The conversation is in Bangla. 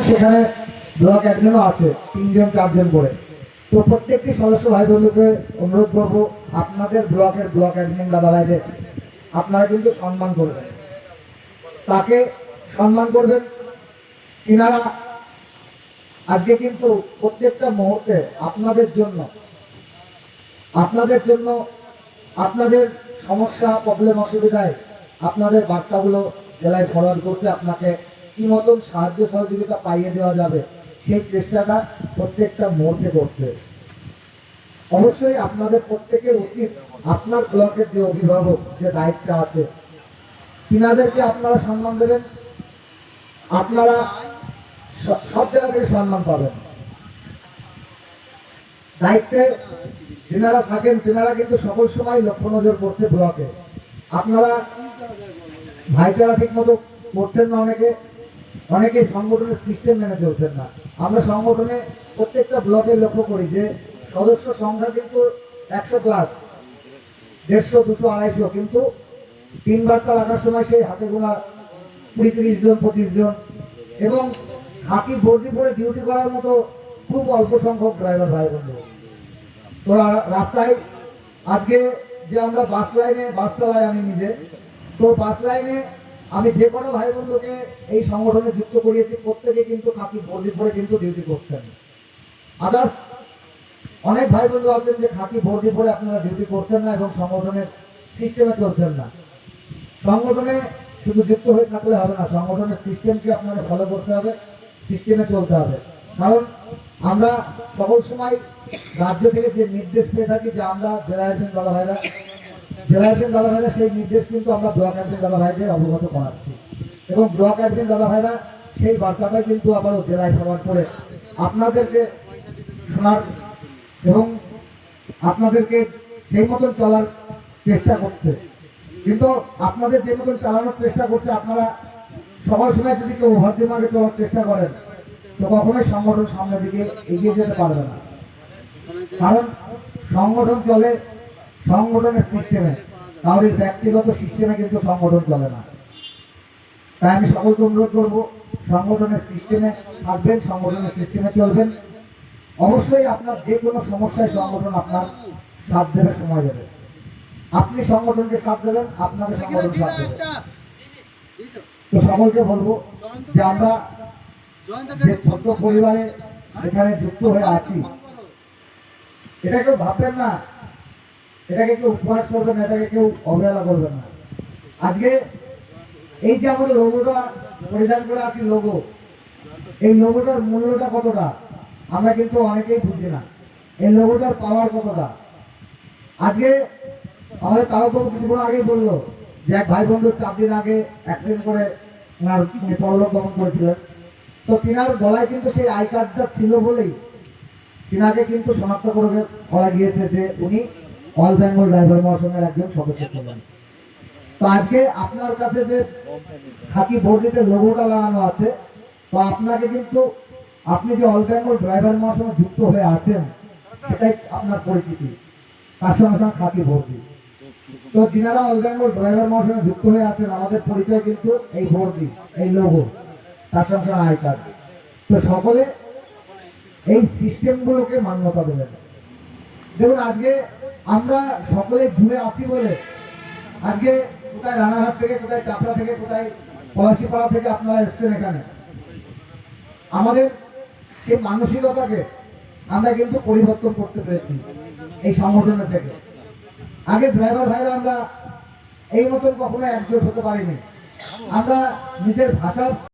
সেখানে ব্লক অ্যাডমিনও আছে 3 জন 4 জন করে। তো প্রত্যেকটি সদস্য ভাই বন্ধুকে অনুরোধ করবো, আপনাদের ব্লকের ব্লক অ্যাডমিন দাদা ভাইদের আপনারা কিন্তু সম্মান করবেন, তাকে সম্মান করবেন। তিনারা আজকে কিন্তু প্রত্যেকটা মুহূর্তে আপনাদের জন্য আপনাদের সমস্যা প্রবলেম অসুবিধায় আপনাদের বার্তাগুলো জেলায় ফরওয়ার্ড করছে। আপনাকে কি মতন সাহায্য সহযোগিতা পাইয়ে দেওয়া যাবে সেই চেষ্টাটা প্রত্যেকটা মুহূর্তে করছে। অবশ্যই আপনাদের প্রত্যেকের উচিত আপনার ব্লকের যে অভিভাবক যে দায়িত্ব আছে তিনাদেরকে আপনারা সম্মান দেবেন। আপনারা সব জায়গা থেকে সম্মান পাবেন। দায়িত্বে যেনারা থাকেন তেনারা কিন্তু সকল সময় লক্ষ্য নজর করছে ব্লকে। আপনারা ভাইচারা ঠিক মতো করছেন না, অনেকে সংগঠনের সিস্টেম মেনে চলছেন না। আমরা সংগঠনে প্রত্যেকটা ব্লকে লক্ষ্য করি যে সদস্য সংখ্যা কিন্তু 100+, 150, 200, 250, কিন্তু 3 বার্তা লাগার সময় সেই হাতে গোনা 20-30 জন 25 জন, এবং হাতি ভর্তি করে ডিউটি করার মতো খুব অল্প সংখ্যক ড্রাইভার ভাই বন্ধু। তো রাস্তায় আজকে যে আমরা বাস চালাই আমি নিজে, তো বাস লাইনে আমি যে কোনো ভাই বন্ধুকে এই সংগঠনে যুক্ত করিয়েছি, প্রত্যেকে কিন্তু খাকি ভর্তি করে কিন্তু ডিউটি করছেন। আদার্স অনেক ভাই বন্ধু আছেন যে খাকি ভর্তি করে আপনারা ডিউটি করছেন না এবং সংগঠনের সিস্টেমে চলছেন না। সংগঠনে শুধু যুক্ত হয়ে থাকলে হবে না, সংগঠনের সিস্টেমকে আপনাকে ফলো করতে হবে, সিস্টেমে চলতে হবে। কারণ আমরা সকল সময় রাজ্য থেকে যে নির্দেশ পেয়ে থাকি যে আমরা জেলা অ্যাডমিন দাদা ভাইরা সেই নির্দেশ কিন্তু আমরা ব্লক অ্যাডমিন দাদা ভাইদের অবগত করাচ্ছি, এবং ব্লক অ্যাডমিন দাদা ভাইরা সেই বার্তাটাই কিন্তু আবারও জেলায় সবার করে আপনাদেরকে শোনার এবং আপনাদেরকে সেই মতন চলার চেষ্টা করছে। কিন্তু আপনাদের যে মতন চালানোর চেষ্টা করছে, আপনারা সবার সময় যদি কেউ ওভারডিমার্কে চলার চেষ্টা করেন তো কখনোই সংগঠন সামনের দিকে এগিয়ে যেতে পারবে না। কারণ সংগঠন চলে সংগঠনের সিস্টেমে, কারোর ব্যক্তিগত সিস্টেমে কিন্তু সংগঠন চলে না। তাই আমি সকলকে অনুরোধ করবো, সংগঠনের সিস্টেমে থাকবেন, সংগঠনের সিস্টেমে চলবেন। অবশ্যই আপনার যে কোনো সমস্যায় সংগঠন আপনার সাথ দেবে, সময় দেবে। আপনি সংগঠনকে সাথ দেবেন, আপনাকে সংগঠন সাথ দেবে। তো সকলকে বলবো যে আমরা যে ছোট্ট পরিবারে এখানে যুক্ত হয়ে আছি, এটা কেউ ভাববেন না, এটাকে কেউ উপহাস করবেন না, এটাকে কেউ অবহেলা করবেন না। আজকে এই যে আমাদের লোগোটা পরিধান করে আছি, এই লোগোটার মূল্যটা কতটা আমরা কিন্তু অনেকেই বুঝি না। এই লোগোটার পাওয়ার কতটা। আজকে আমাদের তারকবাবু কিছুক্ষণ আগেই বললো যে এক ভাই বন্ধু 4 দিন আগে অ্যাক্সিডেন্ট করে পরলোক গমন করেছিলেন। তো তিনার গলায় কিন্তু সেই আই কার্ডটা ছিল বলেই তিনাকে কিন্তু শনাক্ত করে করা গিয়েছে যে উনি অল বেঙ্গল ড্রাইভার মহাসংঘের একজন সদস্য ছিলেন। তো আজকে আপনার কাছে যে খাকি বর্দিতে লোগোটা লাগানো আছে, তো আপনাকে কিন্তু আপনি যে অল বেঙ্গল ড্রাইভার মহাসংঘে যুক্ত হয়ে আছেন সেটাই আপনার পরিচিতি, তার সঙ্গে সঙ্গে খাকি বর্দি। তো যিনারা অল বেঙ্গল ড্রাইভার মহাসংঘে যুক্ত হয়ে আছেন, আমাদের পরিচয় কিন্তু এই বর্দি, এই লোগো, তার সঙ্গে সঙ্গে আই কার্ড। তো সকলে এই সিস্টেমগুলোকে মান্যতা দেবেন। দেখুন আজকে আমরা সকলে ঘুরে আছি বলে আজকে কোথায় রানাঘাট থেকে, কোথায় চাপড়া থেকে, কোথায় পলাশিপাড়া থেকে আপনারা এসছেন এখানে। আমাদের সেই মানসিকতাকে আমরা কিন্তু পরিবর্তন করতে পেরেছি এই সংগঠনের থেকে। আগে ড্রাইভার ভাইরা আমরা এই মতন কখনো একজোট হতে পারিনি। আমরা নিজের ভাষা